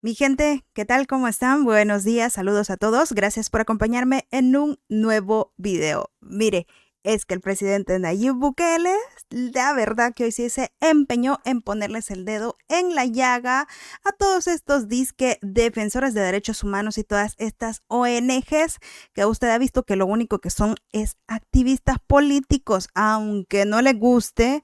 Mi gente, ¿qué tal? ¿Cómo están? Buenos días, saludos a todos. Gracias por acompañarme en un nuevo video. Mire, es que el presidente Nayib Bukele, la verdad que hoy sí se empeñó en ponerles el dedo en la llaga a todos estos disque defensores de derechos humanos y todas estas ONGs que usted ha visto que lo único que son es activistas políticos, aunque no le guste.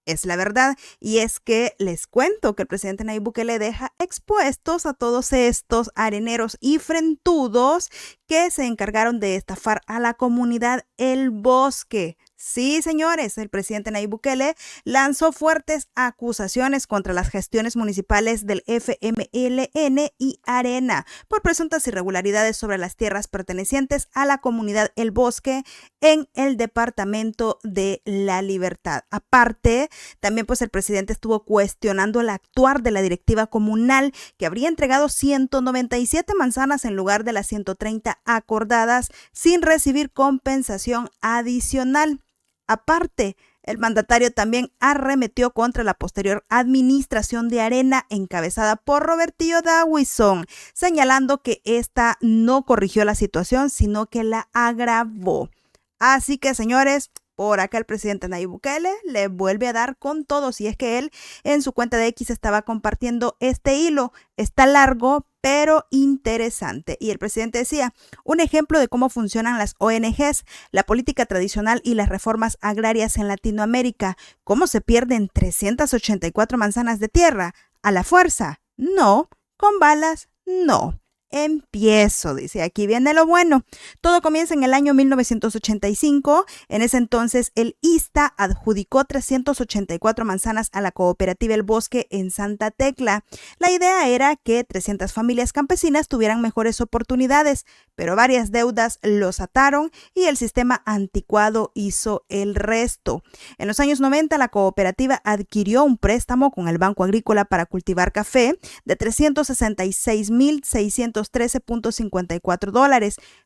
Es la verdad, y es que les cuento que el presidente Nayib Bukele deja expuestos a todos estos areneros y frentudos que se encargaron de estafar a la comunidad El Bosque. Sí, señores, el presidente Nayib Bukele lanzó fuertes acusaciones contra las gestiones municipales del FMLN y Arena por presuntas irregularidades sobre las tierras pertenecientes a la comunidad El Bosque en el departamento de La Libertad. Aparte, también pues el presidente estuvo cuestionando el actuar de la directiva comunal que habría entregado 197 manzanas en lugar de las 130 acordadas sin recibir compensación adicional. Aparte, el mandatario también arremetió contra la posterior administración de Arena encabezada por Robertillo Dawison, señalando que esta no corrigió la situación, sino que la agravó. Así que, señores, por acá el presidente Nayib Bukele le vuelve a dar con todo, si es que él en su cuenta de X estaba compartiendo este hilo. Está largo, pero interesante. Y el presidente decía, un ejemplo de cómo funcionan las ONGs, la política tradicional y las reformas agrarias en Latinoamérica. ¿Cómo se pierden 384 manzanas de tierra? ¿A la fuerza? No. ¿Con balas? No. Empiezo, dice, aquí viene lo bueno. Todo comienza en el año 1985. En ese entonces, el ISTA adjudicó 384 manzanas a la cooperativa El Bosque en Santa Tecla. La idea era que 300 familias campesinas tuvieran mejores oportunidades, pero varias deudas los ataron y el sistema anticuado hizo el resto. En los años 90, la cooperativa adquirió un préstamo con el Banco Agrícola para cultivar café de $366,613.54,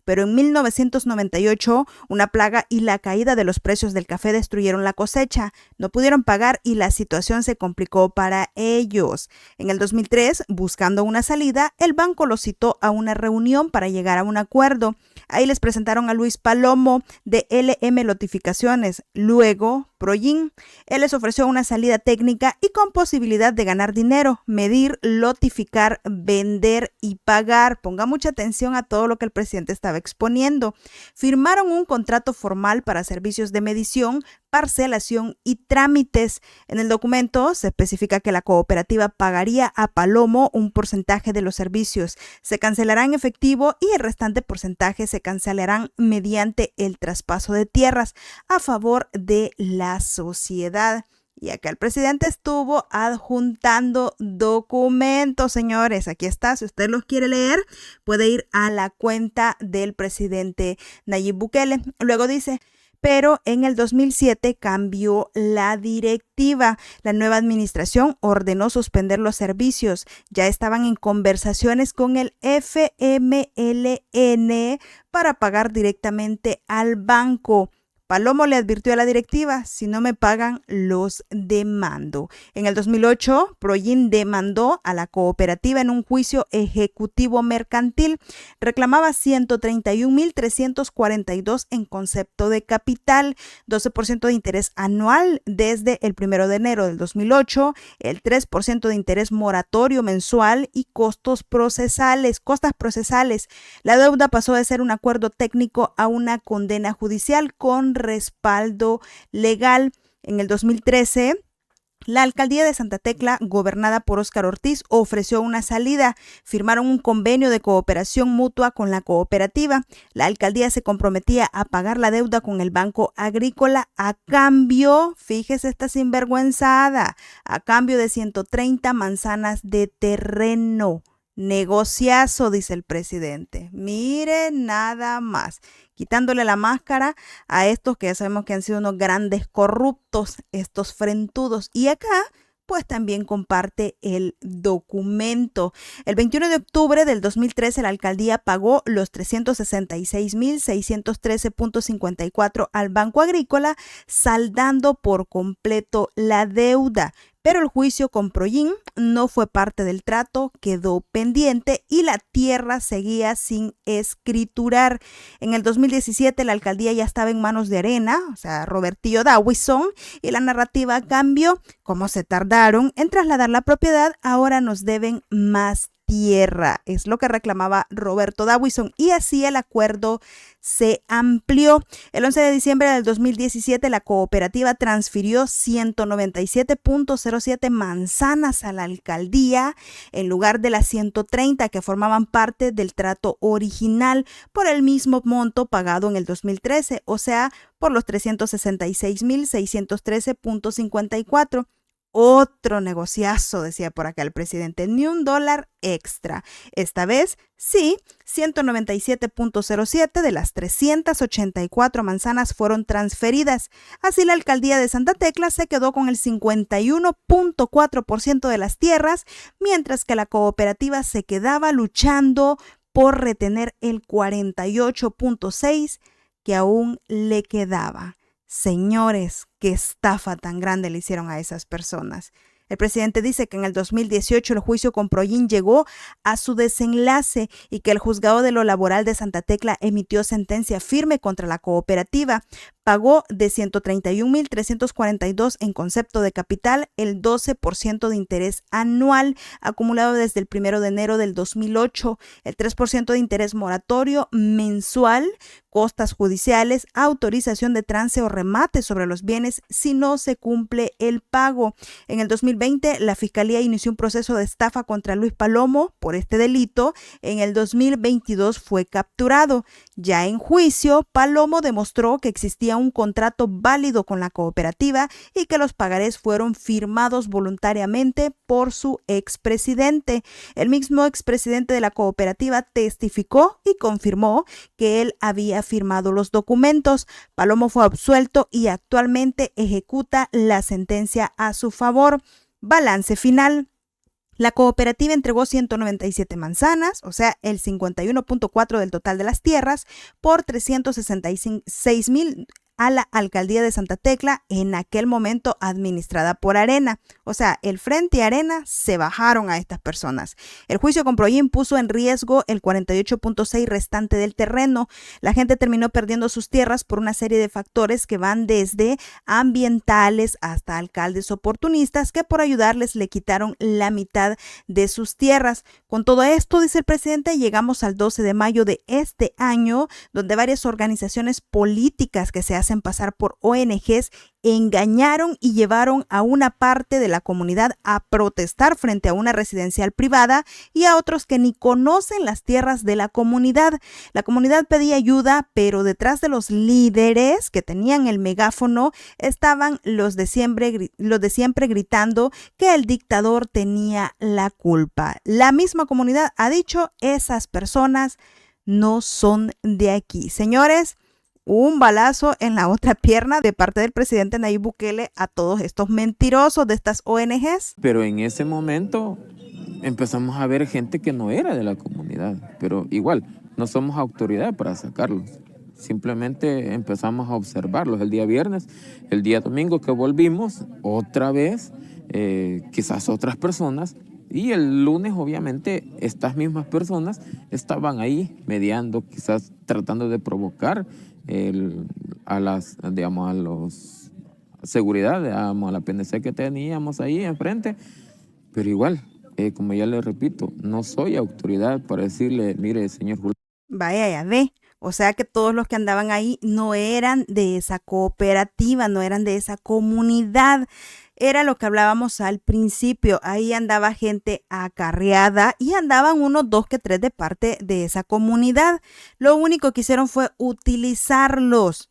pero en 1998 una plaga y la caída de los precios del café destruyeron la cosecha. No pudieron pagar y la situación se complicó para ellos. En el 2003, buscando una salida, el banco los citó a una reunión para llegar a un acuerdo. Ahí les presentaron a Luis Palomo de LM Lotificaciones, luego Proyin. Él les ofreció una salida técnica y con posibilidad de ganar dinero, medir, lotificar, vender y pagar. Ponga mucha atención a todo lo que el presidente estaba exponiendo. Firmaron un contrato formal para servicios de medición, parcelación y trámites. En el documento se especifica que la cooperativa pagaría a Palomo un porcentaje de los servicios. Se cancelará en efectivo y el restante porcentaje se cancelarán mediante el traspaso de tierras a favor de la sociedad. Y acá el presidente estuvo adjuntando documentos, señores. Aquí está, si usted los quiere leer, puede ir a la cuenta del presidente Nayib Bukele. Luego dice, pero en el 2007 cambió la directiva. La nueva administración ordenó suspender los servicios. Ya estaban en conversaciones con el FMLN para pagar directamente al banco. Palomo le advirtió a la directiva, si no me pagan, los demando. En el 2008, Proyin demandó a la cooperativa en un juicio ejecutivo mercantil. Reclamaba 131,342 en concepto de capital, 12% de interés anual desde el 1 de enero del 2008, el 3% de interés moratorio mensual y costas procesales. La deuda pasó de ser un acuerdo técnico a una condena judicial con respaldo legal. En el 2013, la alcaldía de Santa Tecla, gobernada por Óscar Ortiz, ofreció una salida. Firmaron un convenio de cooperación mutua con la cooperativa. La alcaldía se comprometía a pagar la deuda con el Banco Agrícola a cambio, fíjese esta sinvergüenzada, a cambio de 130 manzanas de terreno. Negociazo, dice el presidente. Mire nada más, quitándole la máscara a estos que ya sabemos que han sido unos grandes corruptos, estos frentudos. Y acá pues también comparte el documento. El 21 de octubre del 2013, la alcaldía pagó los 366,613.54 al Banco Agrícola, saldando por completo la deuda. pero el juicio con Proyin no fue parte del trato, quedó pendiente y la tierra seguía sin escriturar. En el 2017 la alcaldía ya estaba en manos de Arena, o sea, Robertillo Dawison, y la narrativa cambió. Como se tardaron en trasladar la propiedad, ahora nos deben más tierra, es lo que reclamaba Roberto Dawison, y así el acuerdo se amplió. El 11 de diciembre del 2017 la cooperativa transfirió 197.07 manzanas a la alcaldía en lugar de las 130 que formaban parte del trato original por el mismo monto pagado en el 2013, o sea, por los 366.613.54. Otro negociazo, decía por acá el presidente, ni $1 extra. Esta vez, sí, 197.07 de las 384 manzanas fueron transferidas. Así la alcaldía de Santa Tecla se quedó con el 51.4% de las tierras, mientras que la cooperativa se quedaba luchando por retener el 48.6% que aún le quedaba. Señores, qué estafa tan grande le hicieron a esas personas. El presidente dice que en el 2018 el juicio con Proyin llegó a su desenlace y que el juzgado de lo laboral de Santa Tecla emitió sentencia firme contra la cooperativa. Pagó de 131.342 en concepto de capital el 12% de interés anual acumulado desde el 1 de enero del 2008, el 3% de interés moratorio mensual, costas judiciales, autorización de trance o remate sobre los bienes si no se cumple el pago. En el 2020, la Fiscalía inició un proceso de estafa contra Luis Palomo por este delito. En el 2022 fue capturado. Ya en juicio, Palomo demostró que existía un contrato válido con la cooperativa y que los pagarés fueron firmados voluntariamente por su expresidente. El mismo expresidente de la cooperativa testificó y confirmó que él había firmado los documentos. Palomo fue absuelto y actualmente ejecuta la sentencia a su favor. Balance final. La cooperativa entregó 197 manzanas, o sea, el 51.4% del total de las tierras, por 366,000 a la alcaldía de Santa Tecla, en aquel momento administrada por Arena. O sea, el Frente y Arena se bajaron a estas personas. El juicio con Proyin puso en riesgo el 48.6% restante del terreno. La gente terminó perdiendo sus tierras por una serie de factores que van desde ambientales hasta alcaldes oportunistas que por ayudarles le quitaron la mitad de sus tierras. Con todo esto, dice el presidente, llegamos al 12 de mayo de este año, donde varias organizaciones políticas que se hacen pasar por ONGs engañaron y llevaron a una parte de la comunidad a protestar frente a una residencial privada y a otros que ni conocen las tierras de la comunidad. La comunidad pedía ayuda, pero detrás de los líderes que tenían el megáfono estaban los de siempre gritando que el dictador tenía la culpa. La misma comunidad ha dicho, esas personas no son de aquí. Señores, un balazo en la otra pierna de parte del presidente Nayib Bukele a todos estos mentirosos de estas ONGs. Pero en ese momento empezamos a ver gente que no era de la comunidad, pero igual, no somos autoridad para sacarlos. Simplemente empezamos a observarlos el día viernes, el día domingo que volvimos, otra vez, quizás otras personas, y el lunes obviamente estas mismas personas estaban ahí mediando, quizás tratando de provocar a los seguridad, a la PNC que teníamos ahí enfrente, pero igual, como ya le repito, no soy autoridad para decirle, mire, señor Julio. Vaya, ya ve. O sea que todos los que andaban ahí no eran de esa cooperativa, no eran de esa comunidad. Era lo que hablábamos al principio. Ahí andaba gente acarreada y andaban unos 2 que 3 de parte de esa comunidad. Lo único que hicieron fue utilizarlos,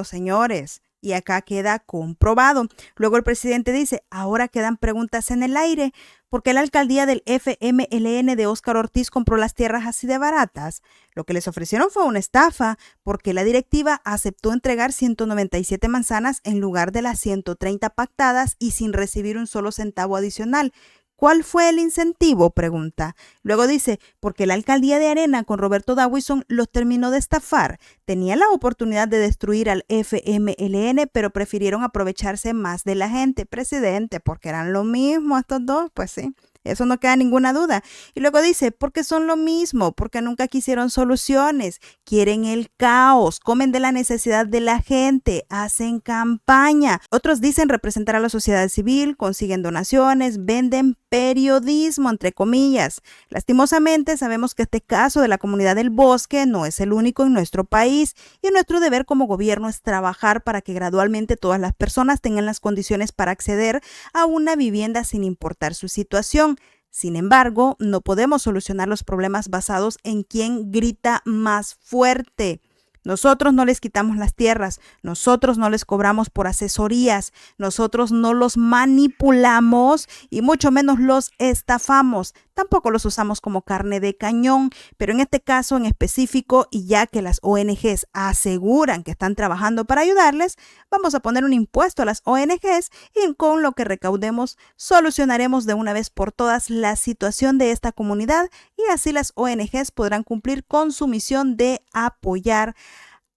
señores. Y acá queda comprobado. Luego el presidente dice, ahora quedan preguntas en el aire. ¿Por qué la alcaldía del FMLN de Óscar Ortiz compró las tierras así de baratas? Lo que les ofrecieron fue una estafa, porque la directiva aceptó entregar 197 manzanas en lugar de las 130 pactadas y sin recibir un solo centavo adicional. ¿Cuál fue el incentivo? Pregunta. Luego dice, porque la alcaldía de Arena con Roberto Dawison los terminó de estafar. Tenían la oportunidad de destruir al FMLN, pero prefirieron aprovecharse más de la gente. Presidente, porque eran lo mismo estos dos, pues sí. Eso no queda ninguna duda. Y luego dice, porque son lo mismo, porque nunca quisieron soluciones, quieren el caos, comen de la necesidad de la gente, hacen campaña. Otros dicen representar a la sociedad civil, consiguen donaciones, venden periodismo, entre comillas. Lastimosamente, sabemos que este caso de la comunidad del Bosque no es el único en nuestro país y nuestro deber como gobierno es trabajar para que gradualmente todas las personas tengan las condiciones para acceder a una vivienda sin importar su situación. Sin embargo, no podemos solucionar los problemas basados en quién grita más fuerte. Nosotros no les quitamos las tierras, nosotros no les cobramos por asesorías, nosotros no los manipulamos y mucho menos los estafamos. Tampoco los usamos como carne de cañón, pero en este caso en específico, y ya que las ONGs aseguran que están trabajando para ayudarles, vamos a poner un impuesto a las ONGs y con lo que recaudemos solucionaremos de una vez por todas la situación de esta comunidad y así las ONGs podrán cumplir con su misión de apoyar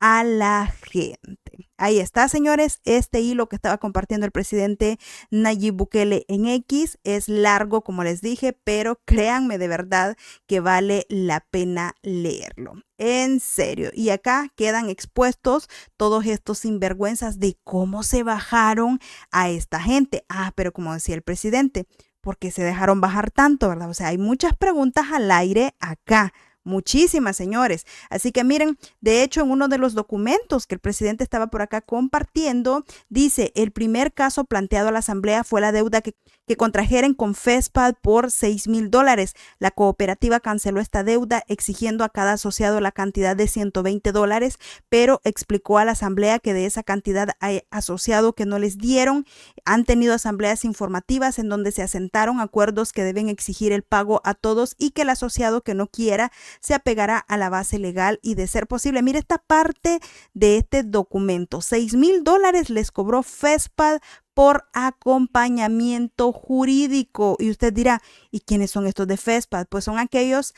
a la gente. Ahí está, señores, este hilo que estaba compartiendo el presidente Nayib Bukele en X es largo, como les dije, pero créanme de verdad que vale la pena leerlo. En serio. Y acá quedan expuestos todos estos sinvergüenzas de cómo se bajaron a esta gente. Pero como decía el presidente, ¿por qué se dejaron bajar tanto, verdad? O sea, hay muchas preguntas al aire acá. Muchísimas, señores. Así que miren, de hecho, en uno de los documentos que el presidente estaba por acá compartiendo, dice, el primer caso planteado a la asamblea fue la deuda que contrajeren con FESPAD por $6,000. La cooperativa canceló esta deuda exigiendo a cada asociado la cantidad de $120, pero explicó a la asamblea que de esa cantidad hay asociado que no les dieron. Han tenido asambleas informativas en donde se asentaron acuerdos que deben exigir el pago a todos y que el asociado que no quiera se apegará a la base legal y de ser posible. Mire esta parte de este documento. $6,000 les cobró FESPAD por acompañamiento jurídico. Y usted dirá, ¿y quiénes son estos de FESPAD? Pues son aquellos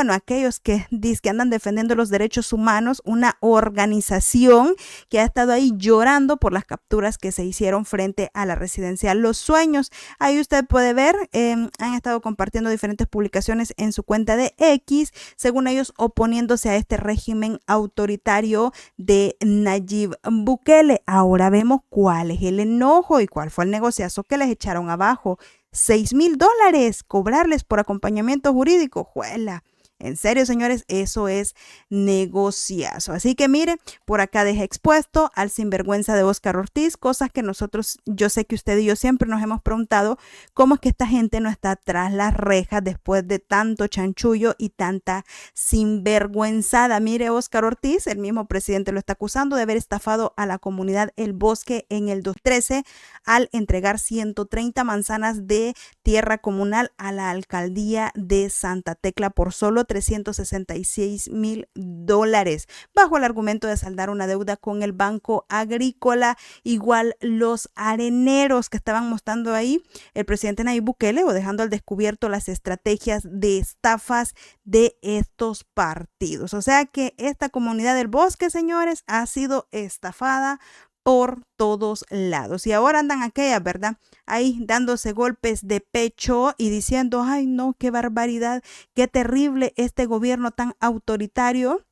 aquellos que andan defendiendo los derechos humanos, una organización que ha estado ahí llorando por las capturas que se hicieron frente a la residencial Los Sueños. Ahí usted puede ver, han estado compartiendo diferentes publicaciones en su cuenta de X, según ellos oponiéndose a este régimen autoritario de Nayib Bukele. Ahora vemos cuál es el enojo y cuál fue el negociazo que les echaron abajo. $6,000 cobrarles por acompañamiento jurídico. ¡Juela! En serio, señores, eso es negociazo. Así que mire, por acá deja expuesto al sinvergüenza de Óscar Ortiz, cosas que nosotros, yo sé que usted y yo siempre nos hemos preguntado, cómo es que esta gente no está tras las rejas después de tanto chanchullo y tanta sinvergüenzada. Mire, Óscar Ortiz, el mismo presidente lo está acusando de haber estafado a la comunidad El Bosque en el 2013 al entregar 130 manzanas de tierra comunal a la alcaldía de Santa Tecla por solo $366,000 bajo el argumento de saldar una deuda con el Banco Agrícola. Igual los areneros que estaban mostrando ahí el presidente Nayib Bukele o dejando al descubierto las estrategias de estafas de estos partidos. O sea que esta comunidad del Bosque, señores, ha sido estafada por todos lados. Y ahora andan aquellas, ¿verdad? Ahí dándose golpes de pecho y diciendo, ay no, qué barbaridad, qué terrible este gobierno tan autoritario,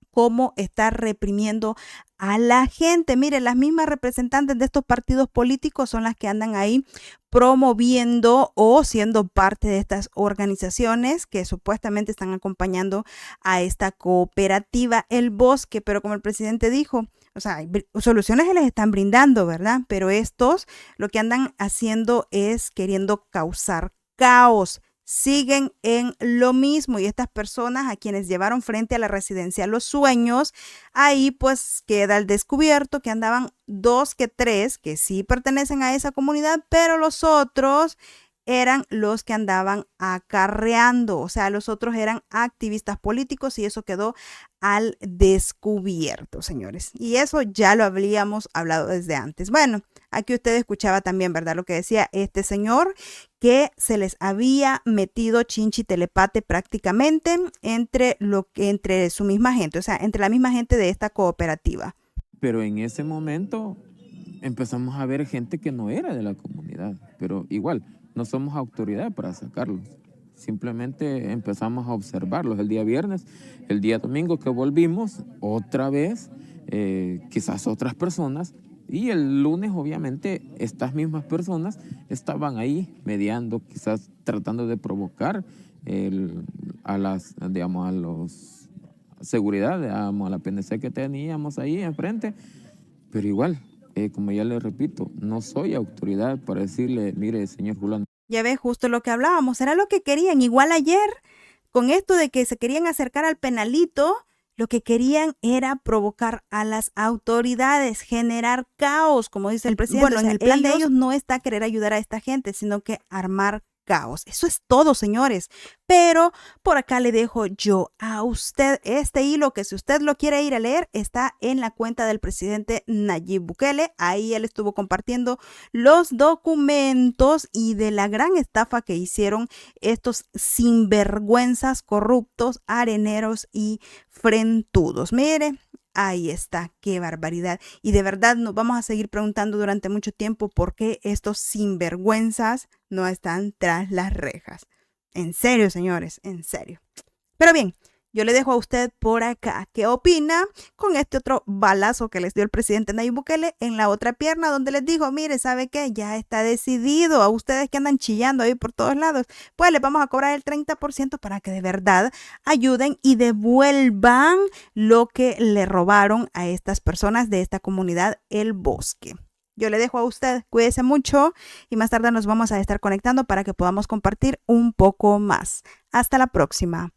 cómo está reprimiendo a la gente. Mire, las mismas representantes de estos partidos políticos son las que andan ahí promoviendo o siendo parte de estas organizaciones que supuestamente están acompañando a esta cooperativa El Bosque, pero como el presidente dijo, o sea, soluciones se les están brindando, ¿verdad? Pero estos lo que andan haciendo es queriendo causar caos. Siguen en lo mismo y estas personas a quienes llevaron frente a la residencia Los Sueños, ahí pues queda al descubierto que andaban 2 que 3 que sí pertenecen a esa comunidad, pero los otros eran los que andaban acarreando, o sea, los otros eran activistas políticos y eso quedó al descubierto, señores. Y eso ya lo habíamos hablado desde antes. Bueno, aquí usted escuchaba también, ¿verdad? Lo que decía este señor, que se les había metido chinchi telepate prácticamente entre su misma gente, o sea, entre la misma gente de esta cooperativa. Pero en ese momento empezamos a ver gente que no era de la comunidad, pero igual, no somos autoridad para sacarlos. Simplemente empezamos a observarlos el día viernes, el día domingo que volvimos, otra vez, quizás otras personas, y el lunes obviamente estas mismas personas estaban ahí mediando, quizás tratando de provocar a los seguridad, digamos, a la PNC que teníamos ahí enfrente, pero igual, como ya le repito, no soy autoridad para decirle, mire, señor fulano. Ya ves, justo lo que hablábamos, era lo que querían. Igual ayer, con esto de que se querían acercar al penalito, lo que querían era provocar a las autoridades, generar caos, como dice el presidente. Bueno, o sea, en el plan de ellos no está querer ayudar a esta gente, sino que armar caos. Eso es todo, señores. Pero por acá le dejo yo a usted este hilo que si usted lo quiere ir a leer, está en la cuenta del presidente Nayib Bukele. Ahí él estuvo compartiendo los documentos y de la gran estafa que hicieron estos sinvergüenzas, corruptos, areneros y frentudos. Mire, ahí está, qué barbaridad. Y de verdad nos vamos a seguir preguntando durante mucho tiempo por qué estos sinvergüenzas no están tras las rejas. En serio, señores, en serio. Pero bien, yo le dejo a usted por acá. ¿Qué opina con este otro balazo que les dio el presidente Nayib Bukele en la otra pierna donde les dijo, mire, ¿sabe qué? Ya está decidido. A ustedes que andan chillando ahí por todos lados, pues les vamos a cobrar el 30% para que de verdad ayuden y devuelvan lo que le robaron a estas personas de esta comunidad El Bosque. Yo le dejo a usted, cuídese mucho y más tarde nos vamos a estar conectando para que podamos compartir un poco más. Hasta la próxima.